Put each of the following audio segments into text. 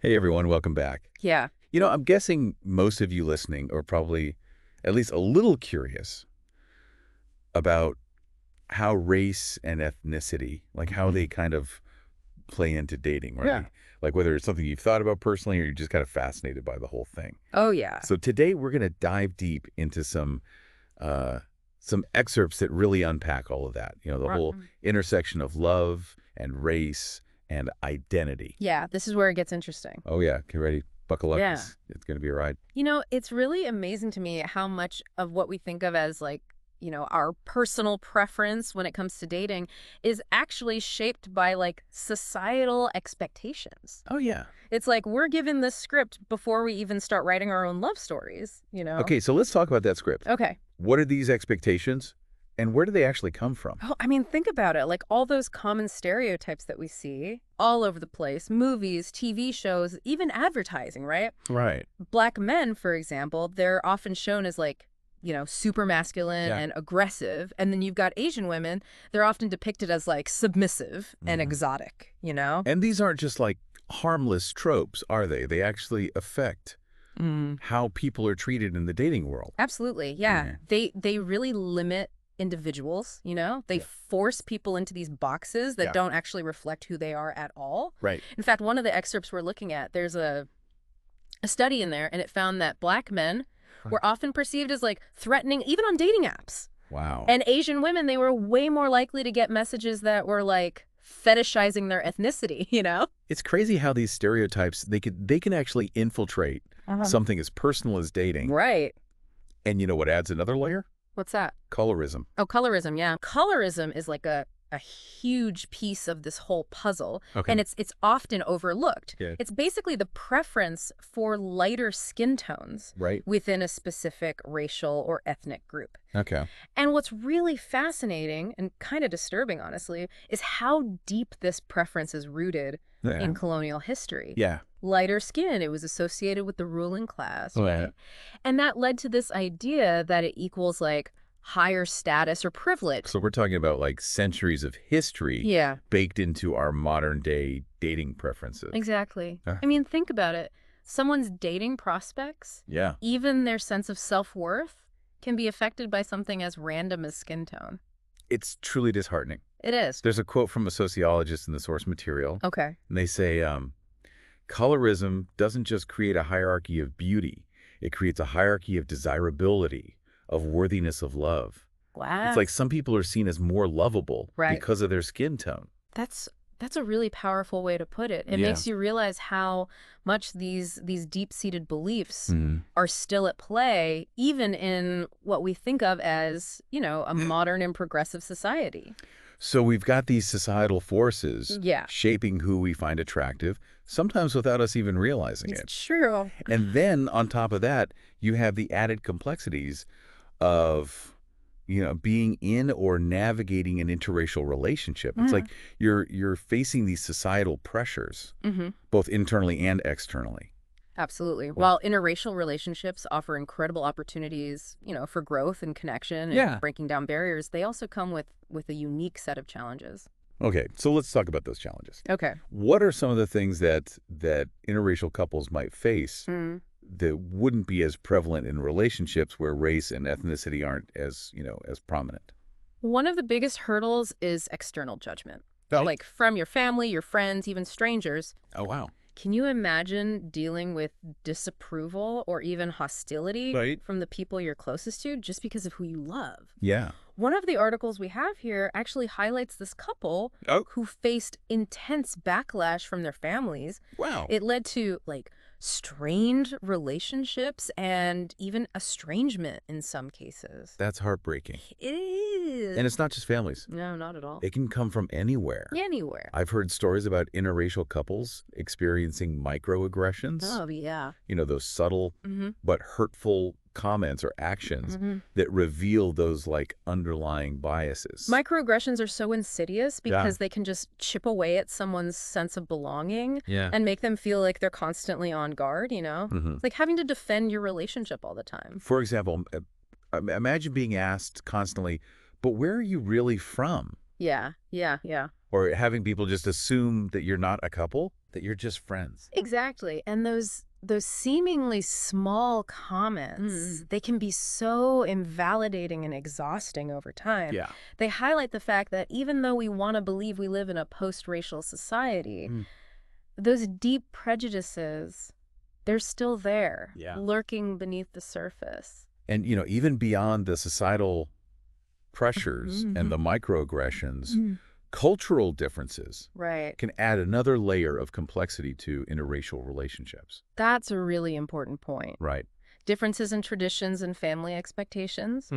Hey everyone, welcome back. Yeah. I'm guessing most of you listening are probably at least a little curious about how race and ethnicity, like how they kind of play into dating, Yeah. right? Like whether it's something you've thought about personally or you're just kind of fascinated by the whole thing. Oh, yeah. So today we're going to dive deep into uh, some excerpts that really unpack all of that. The Right. whole intersection of love and race and identity. Yeah, this is where it gets interesting. Oh yeah, get ready, buckle up. Yeah. It's going to be a ride. It's really amazing to me how much of what we think of as our personal preference when it comes to dating is actually shaped by societal expectations. Oh yeah. It's like we're given this script before we even start writing our own love stories. Okay, so let's talk about that script. Okay. What are these expectations, and where do they actually come from? Oh, I mean, think about it. Like all those common stereotypes that we see all over the place, movies, TV shows, even advertising, right? Right. Black men, for example, they're often shown as super masculine Yeah. and aggressive. And then you've got Asian women, they're often depicted as submissive and Mhm. exotic? And these aren't just like harmless tropes, are they? They actually affect Mm. how people are treated in the dating world. Absolutely. Yeah. Yeah. They really limit individuals? They Yeah. force people into these boxes that Yeah. don't actually reflect who they are at all. Right. In fact, one of the excerpts we're looking at, there's a study in there, and it found that black men were often perceived as threatening, even on dating apps. Wow. And Asian women, they were way more likely to get messages that were fetishizing their ethnicity? It's crazy how these stereotypes they can actually infiltrate something as personal as dating. Right. And you know what adds another layer? What's that? Colorism. Oh, colorism, yeah. Colorism is a huge piece of this whole puzzle, Okay. and it's often overlooked. Yeah. It's basically the preference for lighter skin tones Right. within a specific racial or ethnic group. Okay. And what's really fascinating and kind of disturbing, honestly, is how deep this preference is rooted Yeah. in colonial history. Yeah. Lighter skin, it was associated with the ruling class, Oh, right? yeah. And that led to this idea that it equals higher status or privilege. So we're talking about like centuries of history Yeah, baked into our modern day dating preferences. exactly. Huh. I mean, think about it. Someone's dating prospects, Yeah. even their sense of self-worth, can be affected by something as random as skin tone. It's truly disheartening. It is. There's a quote from a sociologist in the source material, Okay. and they say, colorism doesn't just create a hierarchy of beauty, it creates a hierarchy of desirability, of worthiness of love. Wow. It's like some people are seen as more lovable Right. because of their skin tone. That's a really powerful way to put it. It Yeah. makes you realize how much these deep-seated beliefs Mhm. are still at play, even in what we think of as a modern and progressive society. So we've got these societal forces Yeah. shaping who we find attractive, sometimes without us even realizing it. It's true. And then on top of that, you have the added complexities of, being in or navigating an interracial relationship. It's like you're facing these societal pressures, Mm-hmm. both internally and externally. Absolutely. While interracial relationships offer incredible opportunities for growth and connection and Yeah. breaking down barriers, they also come with a unique set of challenges. Okay, so let's talk about those challenges. Okay. What are some of the things that interracial couples might face Mm. that wouldn't be as prevalent in relationships where race and ethnicity aren't as prominent? One of the biggest hurdles is external judgment. Oh. Like from your family, your friends, even strangers. Oh, wow. Can you imagine dealing with disapproval or even hostility Right. from the people you're closest to just because of who you love? Yeah. One of the articles we have here actually highlights this couple Oh. who faced intense backlash from their families. Wow. It led to strained relationships and even estrangement in some cases. That's heartbreaking. It is. And it's not just families. No, not at all. It can come from anywhere. Anywhere. I've heard stories about interracial couples experiencing microaggressions. Oh, yeah. Those subtle Mm-hmm. but hurtful comments or actions Mm-hmm. that reveal those underlying biases. Microaggressions are so insidious Yeah. because they can just chip away at someone's sense of belonging Yeah. and make them feel like they're constantly on guard? Mhm. It's like having to defend your relationship all the time. For example, imagine being asked constantly, but where are you really from? Yeah, yeah, yeah. Or having people just assume that you're not a couple. That you're just friends. Exactly. And those seemingly small comments, they can be so invalidating and exhausting over time. Yeah. They highlight the fact that even though we want to believe we live in a post-racial society, those deep prejudices, they're still there, lurking beneath the surface. And, even beyond the societal pressures and the microaggressions, cultural differences can add another layer of complexity to interracial relationships. That's a really important point. Right. Differences in traditions and family expectations,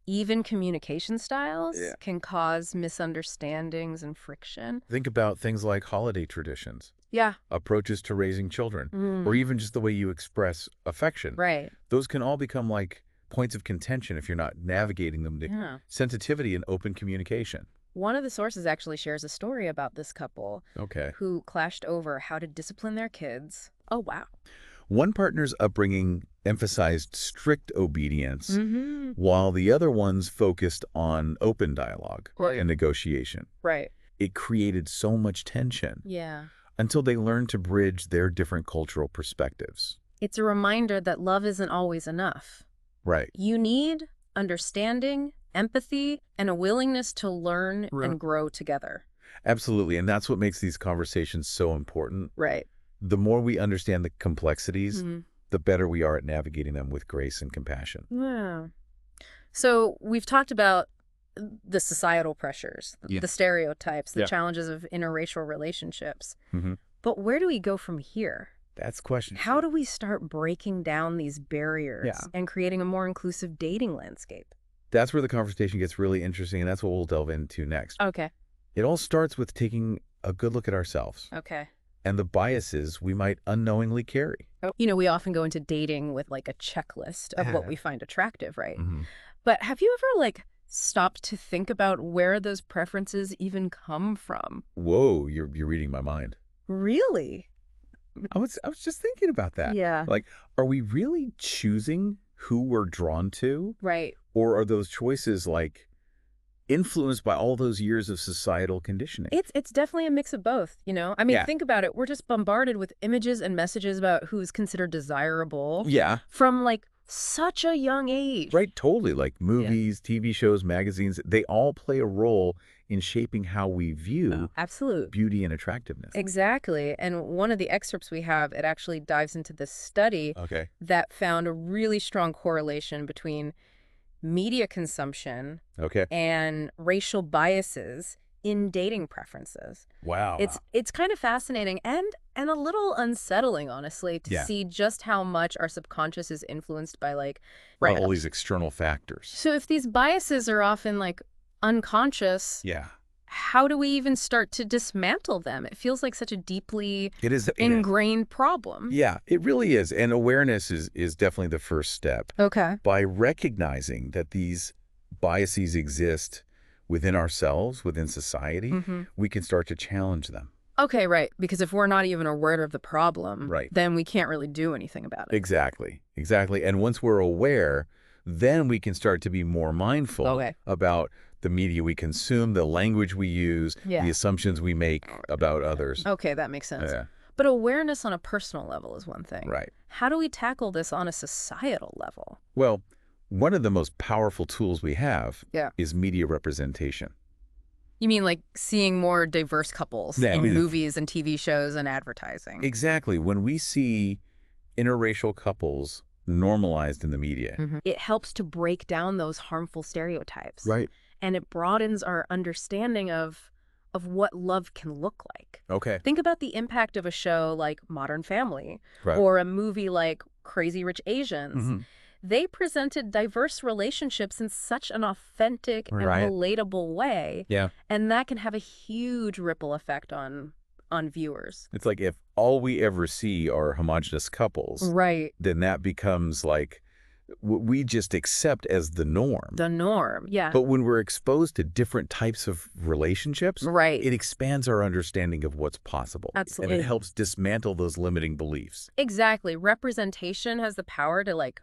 even communication styles can cause misunderstandings and friction. Think about things like holiday traditions, Yeah. approaches to raising children, or even just the way you express affection. Right. Those can all become like points of contention if you're not navigating them to sensitivity and open communication. One of the sources actually shares a story about this couple who clashed over how to discipline their kids. Oh, wow. One partner's upbringing emphasized strict obedience, while the other one's focused on open dialogue and negotiation. Right. It created so much tension Yeah. until they learned to bridge their different cultural perspectives. It's a reminder that love isn't always enough. Right. You need understanding, empathy, and a willingness to learn and grow together. Absolutely. And that's what makes these conversations so important. Right. The more we understand the complexities, the better we are at navigating them with grace and compassion. Yeah. So we've talked about the societal pressures, the stereotypes, the challenges of interracial relationships. But where do we go from here? That's the question. How do we start breaking down these barriers and creating a more inclusive dating landscape? That's where the conversation gets really interesting, and that's what we'll delve into next. Okay. It all starts with taking a good look at ourselves. Okay. And the biases we might unknowingly carry. We often go into dating with like a checklist of what we find attractive, right? But have you ever stopped to think about where those preferences even come from? Whoa, you're reading my mind. Really? I was just thinking about that. Yeah. Are we really choosing who we're drawn to? Right. Or are those choices influenced by all those years of societal conditioning? It's definitely a mix of both, I mean, think about it. We're just bombarded with images and messages about who's considered desirable. Yeah. From such a young age. Right, totally. Movies, TV shows, magazines, they all play a role in shaping how we view beauty and attractiveness. Exactly. And one of the excerpts we have, it actually dives into this study that found a really strong correlation between media consumption and racial biases in dating preferences. Wow. It's kind of fascinating and a little unsettling, honestly, to see just how much our subconscious is influenced by all these external factors. So if these biases are often unconscious, how do we even start to dismantle them? It feels like such a deeply ingrained problem. Yeah, it really is. And awareness is definitely the first step. Okay. By recognizing that these biases exist within ourselves, within society, we can start to challenge them. Okay, right. Because if we're not even aware of the problem, then we can't really do anything about it. Exactly. And once we're aware, then we can start to be more mindful about the media we consume, the language we use, the assumptions we make about others. Okay, that makes sense. Yeah. But awareness on a personal level is one thing. Right. How do we tackle this on a societal level? Well, one of the most powerful tools we have is media representation. You mean seeing more diverse couples in movies and TV shows and advertising? Exactly. When we see interracial couples normalized in the media. It helps to break down those harmful stereotypes. Right. And it broadens our understanding of what love can look like. Okay. Think about the impact of a show like Modern Family or a movie like Crazy Rich Asians. They presented diverse relationships in such an authentic and relatable way. Yeah. And that can have a huge ripple effect on viewers. It's if all we ever see are homogenous couples, then that becomes we just accept as the norm. The norm, yeah. But when we're exposed to different types of relationships, it expands our understanding of what's possible. Absolutely. And it helps dismantle those limiting beliefs. Exactly. Representation has the power to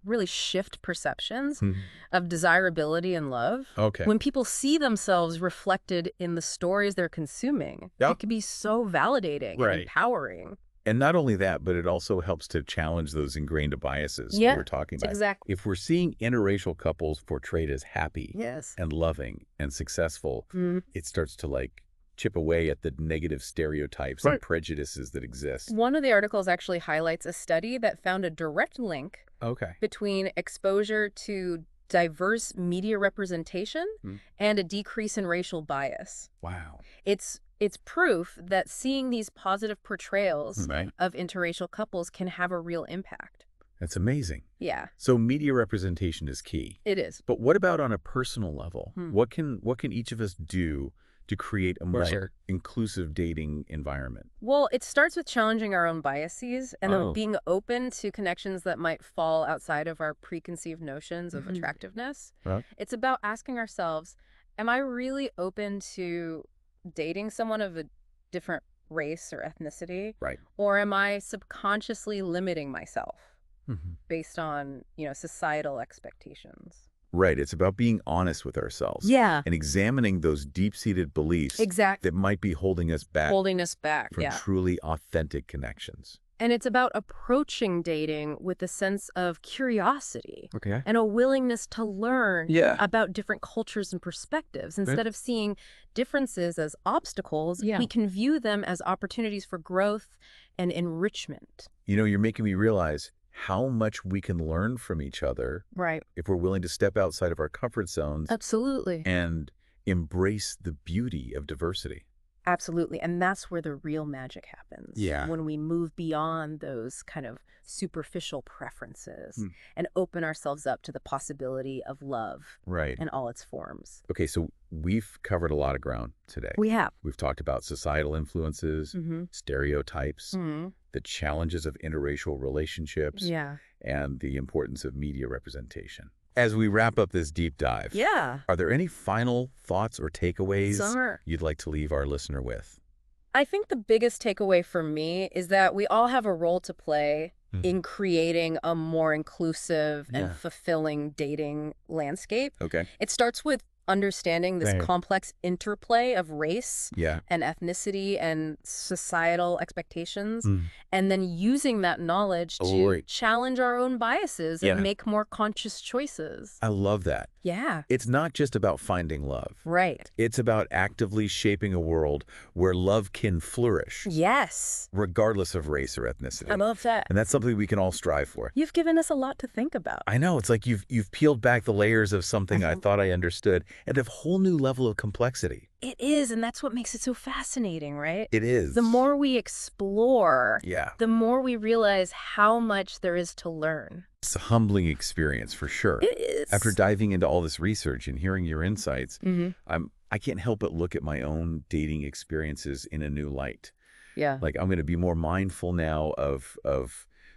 really shift perceptions Mhm. of desirability and love. Okay. When people see themselves reflected in the stories they're consuming, Yep. it can be so validating and Right. empowering. And not only that, but it also helps to challenge those ingrained biases we Yeah, were talking about. exactly. If we're seeing interracial couples portrayed as happy Yes. and loving and successful, Mm. it starts to like chip away at the negative stereotypes and prejudices that exist. One of the articles actually highlights a study that found a direct link Okay. between exposure to diverse media representation Mm. and a decrease in racial bias. Wow. It's proof that seeing these positive portrayals Right. of interracial couples can have a real impact. That's amazing. Yeah, So media representation is key. it is. But what about on a personal level? Hmm. What can each of us do to create a more Sure. inclusive dating environment? Well, it starts with challenging our own biases and Oh. being open to connections that might fall outside of our preconceived notions of Mhm. attractiveness. Right. It's about asking ourselves, am I really open to dating someone of a different race or ethnicity? Right. Or am I subconsciously limiting myself Mhm. based on, societal expectations? Right. It's about being honest with ourselves. Yeah. And examining those deep-seated beliefs Exactly. that might be holding us back Holding us back. from Yeah. truly authentic connections. And it's about approaching dating with a sense of curiosity Okay. and a willingness to learn Yeah. about different cultures and perspectives. Instead of seeing differences as obstacles, Yeah. we can view them as opportunities for growth and enrichment. You know, you're making me realize how much we can learn from each other Right. if we're willing to step outside of our comfort zones Absolutely. and embrace the beauty of diversity. Absolutely. And that's where the real magic happens. Yeah. When we move beyond those kind of superficial preferences Hmm. and open ourselves up to the possibility of love Right. in all its forms. Okay, so we've covered a lot of ground today. We have. We've talked about societal influences, Mm-hmm. stereotypes, the challenges of interracial relationships, Yeah. and the importance of media representation. As we wrap up this deep dive, Yeah. are there any final thoughts or takeaways Summer. you'd like to leave our listener with? I think the biggest takeaway for me is that we all have a role to play in creating a more inclusive Yeah. and fulfilling dating landscape. Okay. It starts with understanding this Right. complex interplay of race Yeah. and ethnicity and societal expectations, Mm. and then using that knowledge to Right. challenge our own biases Yeah. and make more conscious choices. I love that. Yeah, It's not just about finding love. right. It's about actively shaping a world where love can flourish, Yes, regardless of race or ethnicity. I love that. And that's something we can all strive for. You've given us a lot to think about. I know, it's like you've peeled back the layers of something I thought I understood at a whole new level of complexity. It is, and that's what makes it so fascinating, right? It is. The more we explore, Yeah. the more we realize how much there is to learn. It's a humbling experience for sure. It is. After diving into all this research and hearing your insights, Mhm. I can't help but look at my own dating experiences in a new light. Yeah. Like I'm going to be more mindful now of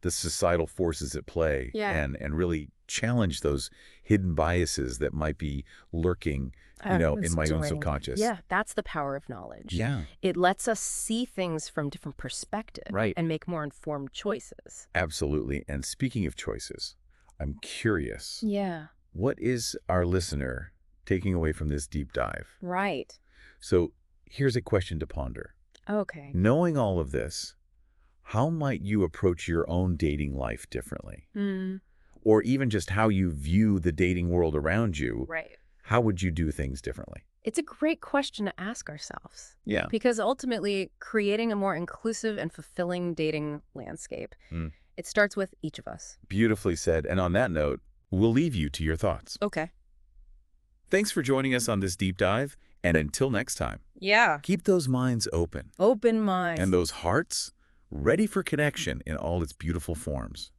the societal forces at play Yeah. and really challenge those hidden biases that might be lurking, in my own subconscious. Yeah, that's the power of knowledge. Yeah, It lets us see things from different perspectives Right. and make more informed choices. absolutely. And speaking of choices, I'm curious, Yeah, what is our listener taking away from this deep dive? right. So here's a question to ponder. Okay. Knowing all of this, how might you approach your own dating life differently? Mm, Or even just how you view the dating world around you, right. how would you do things differently? It's a great question to ask ourselves Yeah. because ultimately creating a more inclusive and fulfilling dating landscape, Mm. it starts with each of us. Beautifully said. And on that note, we'll leave you to your thoughts. Okay. Thanks for joining us on this deep dive. And until next time, Yeah. keep those minds open Open mind. and those hearts ready for connection in all its beautiful forms.